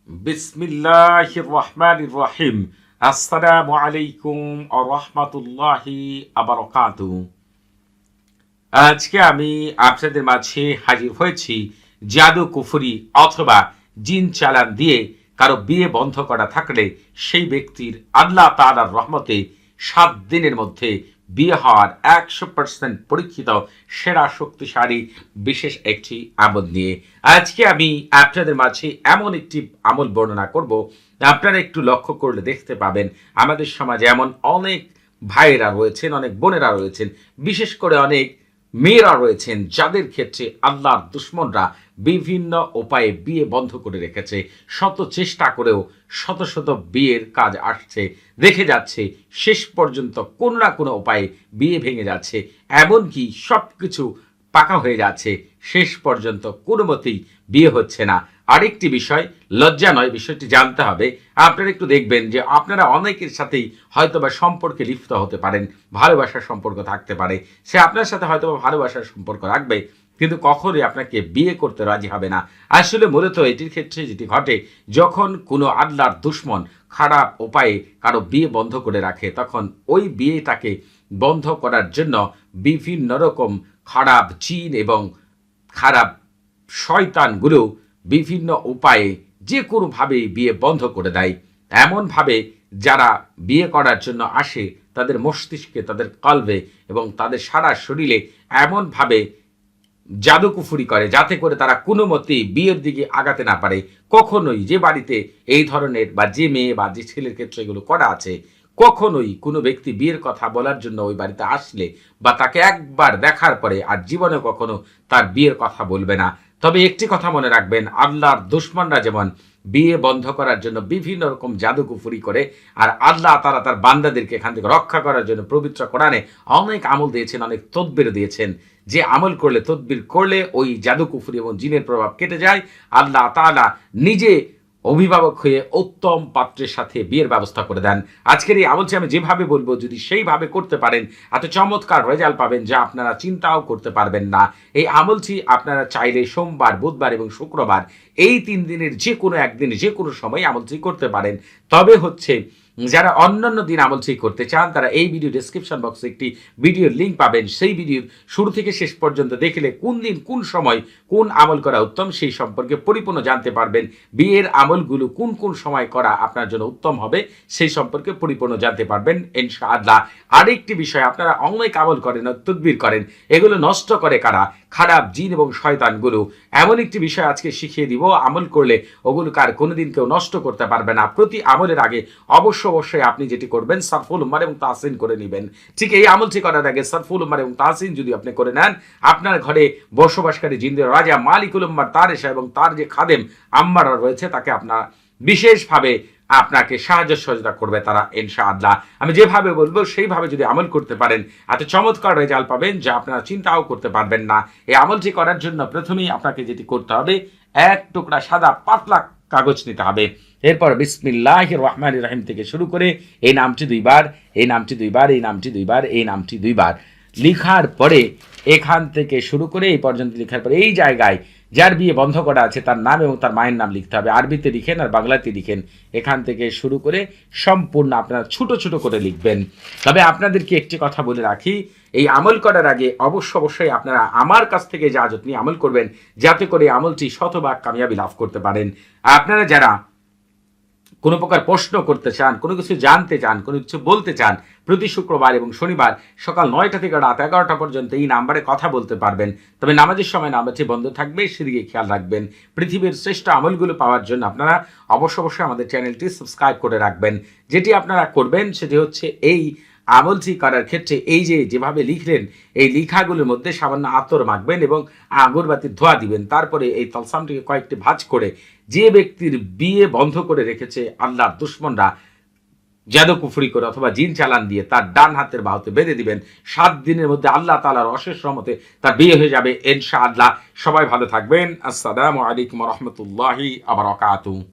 বিসমিল্লাহির রহমানির রহিম। আসসালামু আলাইকুম ওয়া রাহমাতুল্লাহি ওয়া বারাকাতুহু। আজকে আমি আপনাদের মাঝে হাজির হয়েছি জাদু কুফরি অথবা জিন চালান দিয়ে কারো বিয়ে বন্ধ করা থাকলে সেই ব্যক্তির আল্লাহ তাআলার রহমতে 7 দিনের মধ্যে বিয়ে হওয়ার 100% পরীক্ষিত সেরা শক্তিশালী বিশেষ একটি আমল নিয়ে আজকে আমি আপনাদের মাঝে এমন একটি আমল বর্ণনা করব। আপনারা একটু লক্ষ্য করলে দেখতে পাবেন আমাদের সমাজে এমন অনেক ভাইয়েরা রয়েছেন, অনেক বোনেরা রয়েছেন, বিশেষ করে অনেক মেয়েরা রয়েছেন যাদের ক্ষেত্রে আল্লাহর দুশমনরা বিভিন্ন উপায়ে বিয়ে বন্ধ করে রেখেছে। শত চেষ্টা করেও শত শত বিয়ের কাজ আসছে, দেখে যাচ্ছে শেষ পর্যন্ত কোনো না কোনো উপায়ে বিয়ে ভেঙে যাচ্ছে, এমনকি সব কিছু পাকা হয়ে যাচ্ছে, শেষ পর্যন্ত কোনো মতেই বিয়ে হচ্ছে না। আরেকটি বিষয়, লজ্জা নয়, বিষয়টি জানতে হবে। আপনারা একটু দেখবেন যে আপনারা অনেকের সাথেই হয়তোবা সম্পর্কে লিপ্ত হতে পারেন, ভালোবাসার সম্পর্ক থাকতে পারে, সে আপনার সাথে হয়তোবা ভালোবাসার সম্পর্ক রাখবে কিন্তু কখনোই আপনাকে বিয়ে করতে রাজি হবে না। আসলে মূলত এটির ক্ষেত্রে যেটি ঘটে, যখন কোনো আল্লাহর দুশমন খারাপ উপায়ে কারো বিয়ে বন্ধ করে রাখে, তখন ওই বিয়েটাকে বন্ধ করার জন্য বিভিন্ন রকম খারাপ জিন এবং খারাপ শয়তানগুলো বিভিন্ন উপায়ে যে কোনোভাবেই বিয়ে বন্ধ করে দেয়। এমনভাবে যারা বিয়ে করার জন্য আসে তাদের মস্তিষ্কে, তাদের কলবে এবং তাদের সারা শরীরে এমনভাবে জাদুকুফুরি করে যাতে করে তারা কোনো মতেই বিয়ের দিকে আগাতে না পারে। কখনোই যে বাড়িতে এই ধরনের বা যে মেয়ে বা যে ছেলের ক্ষেত্রে এগুলো করা আছে, কখনোই কোনো ব্যক্তি বিয়ের কথা বলার জন্য ওই বাড়িতে আসলে বা তাকে একবার দেখার পরে আর জীবনে কখনো তার বিয়ের কথা বলবে না। তবে একটি কথা মনে রাখবেন, আল্লাহর দুশমনরা যেমন বিয়ে বন্ধ করার জন্য বিভিন্ন রকম জাদুকুফুরি করে, আর আল্লাহ তারা তার বান্দাদেরকে এখান থেকে রক্ষা করার জন্য পবিত্র কোরআনে অনেক আমল দিয়েছেন, অনেক তদবির দিয়েছেন। যে আমল করলে, তদবির করলে ওই জাদুকুফুরি এবং জিনের প্রভাব কেটে যায়। আল্লাহ তাআলা নিজে অভিভাবক হয়ে উত্তম পাত্রের সাথে বিয়ের ব্যবস্থা করে দেন। আজকের এই আমলটি আমি যেভাবে বলবো, যদি সেইভাবে করতে পারেন এত চমৎকার রেজাল্ট পাবেন যা আপনারা চিন্তাও করতে পারবেন না। এই আমলটি আপনারা চাইলে সোমবার, বুধবার এবং শুক্রবার এই 3 দিনের যে কোনো একদিন, যে কোনো সময় আমলটি করতে পারেন। তবে হচ্ছে যারা অন্যান্য দিন আমলটি করতে চান তারা এই ভিডিও ডেসক্রিপশন বক্সে একটি ভিডিওর লিঙ্ক পাবেন। সেই ভিডিওর শুরু থেকে শেষ পর্যন্ত দেখলে কোন দিন, কোন সময়, কোন আমল করা উত্তম সেই সম্পর্কে পরিপূর্ণ জানতে পারবেন। বিয়ের আমলগুলো কোন কোন সময় করা আপনার জন্য উত্তম হবে সেই সম্পর্কে পরিপূর্ণ জানতে পারবেন ইনশাআল্লাহ। আরেকটি বিষয়, আপনারা অনেক আমল করেন, তদবির করেন, এগুলো নষ্ট করে কারা? খারাপ জিন এবং শয়তানগুলো। এমন একটি বিষয় আজকে শিখিয়ে দিব, আমল করলে ওগুলো কার কোনোদিন কেউ নষ্ট করতে পারবে না। প্রতি আমলের আগে অবশ্যই আপনি যেটি করবেন, সারফুল উম্মার এবং তাহসিন করে নেবেন। ঠিক এই আমলটি করার আগে সারফুল উম্মার এবং তাহসিন যদি আপনি করে নেন, আপনার ঘরে বসবাসকারী জিনদের রাজা মালিকুল উম্মার তারেশা এবং তার যে খাদেম আম্মারা রয়েছে তাকে আপনার বিশেষভাবে আপনাকে সাহায্য সহযোগিতা করবে তারা ইনশাআল্লাহ। আমি যেভাবে বলবো সেইভাবে যদি আমল করতে পারেন এত চমৎকার রেজাল্ট পাবেন যা আপনারা চিন্তাও করতে পারবেন না। এই আমলটি করার জন্য প্রথমেই আপনাকে যেটি করতে হবে, এক টুকরা সাদা পাতলা কাগজ নিতে হবে। এরপর বিসমিল্লাহির রহমানির রহিম থেকে শুরু করে এই নামটি 2 বার, এই নামটি 2 বার, এই নামটি 2 বার, এই নামটি 2 বার লিখার পরে এখান থেকে শুরু করে এই পর্যন্ত লিখার পরে এই জায়গায় যার বিয়ে বন্ধ করা আছে তার নাম এবং তার মায়ের নাম লিখতে হবে। আরবিতে লিখেন আর বাংলাতে লিখেন। এখান থেকে শুরু করে সম্পূর্ণ আপনারা ছোট ছোট করে লিখবেন। তবে আপনাদেরকে একটি কথা বলে রাখি, এই আমল করার আগে অবশ্যই আপনারা আমার কাছ থেকে ইজাজত নিয়ে আমল করবেন যাতে করে আমলটি শতভাগ কামিয়াবি লাভ করতে পারেন। আপনারা যারা কোনো প্রকার প্রশ্ন করতে চান, কোনো কিছু জানতে চান, কোনো কিছু বলতে চান, প্রতি শুক্রবার এবং শনিবার সকাল 9টা থেকে রাত 11টা পর্যন্ত এই নাম্বারে কথা বলতে পারবেন। তবে নামাজের সময় নামাজটি বন্ধ থাকবে, সেদিকে খেয়াল রাখবেন। পৃথিবীর শ্রেষ্ঠ আমলগুলো পাওয়ার জন্য আপনারা অবশ্যই আমাদের চ্যানেলটি সাবস্ক্রাইব করে রাখবেন। যেটি আপনারা করবেন সেটি হচ্ছে এই আমলটি করার ক্ষেত্রে এই যেভাবে লিখলেন এই লিখাগুলোর মধ্যে সামান্য আতর মাখবেন এবং আগরবাতির ধোঁয়া দিবেন। তারপরে এই তলসামটিকে কয়েকটি ভাঁজ করে যে ব্যক্তির বিয়ে বন্ধ করে রেখেছে আল্লাহর দুশমনরা জাদুকুফরি করে অথবা জিন চালান দিয়ে, তার ডান হাতের বাহুতে বেঁধে দিবেন। 7 দিনের মধ্যে আল্লাহ তাআলার অশেষ রহমতে তার বিয়ে হয়ে যাবে ইনশাআল্লাহ। সবাই ভালো থাকবেন। আসসালামু আলাইকুম ওয়া রাহমাতুল্লাহি ওয়া বারাকাতুহু।